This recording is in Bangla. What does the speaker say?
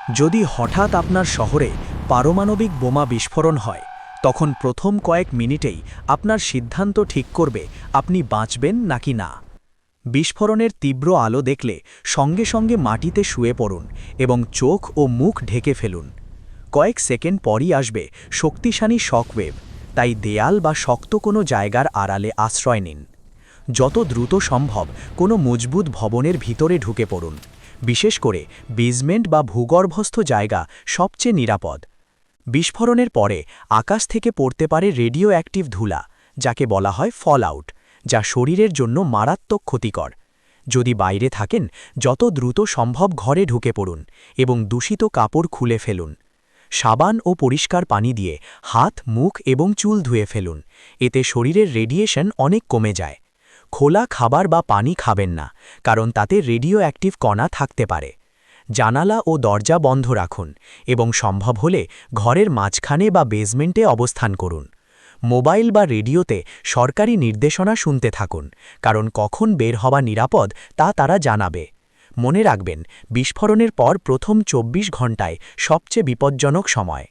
যদি হঠাৎ আপনার শহরে পারমাণবিক বোমা বিস্ফোরণ হয়, তখন প্রথম কয়েক মিনিটেই আপনার সিদ্ধান্ত ঠিক করবে আপনি বাঁচবেন নাকি না। বিস্ফোরণের তীব্র আলো দেখলে সঙ্গে সঙ্গে মাটিতে শুয়ে পড়ুন এবং চোখ ও মুখ ঢেকে ফেলুন। কয়েক সেকেন্ড পরই আসবে শক্তিশালী শকওয়েভ, তাই দেয়াল বা শক্ত কোনো জায়গার আড়ালে আশ্রয় নিন। যত দ্রুত সম্ভব কোনো মজবুত ভবনের ভিতরে ঢুকে পড়ুন। বিশেষ করে বেসমেন্ট বা ভূগর্ভস্থ জায়গা সবচেয়ে নিরাপদ। বিস্ফোরণের পরে আকাশ থেকে পড়তে পারে রেডিও অ্যাক্টিভ ধুলা, যাকে বলা হয় ফলআউট, যা শরীরের জন্য মারাত্মক ক্ষতিকর। যদি বাইরে থাকেন, যত দ্রুত সম্ভব ঘরে ঢুকে পড়ুন এবং দূষিত কাপড় খুলে ফেলুন। সাবান ও পরিষ্কার পানি দিয়ে হাত, মুখ এবং চুল ধুয়ে ফেলুন। এতে শরীরের রেডিয়েশন অনেক কমে যায়। খোলা খাবার বা পানি খাবেন না, কারণ তাতে রেডিও অ্যাক্টিভ কণা থাকতে পারে। জানালা ও দরজা বন্ধ রাখুন এবং সম্ভব হলে ঘরের মাঝখানে বা বেসমেন্টে অবস্থান করুন। মোবাইল বা রেডিওতে সরকারি নির্দেশনা শুনতে থাকুন, কারণ কখন বের হওয়া নিরাপদ তা তারা জানাবে। মনে রাখবেন, বিস্ফোরণের পর প্রথম 24 ঘণ্টায় সবচেয়ে বিপজ্জনক সময়।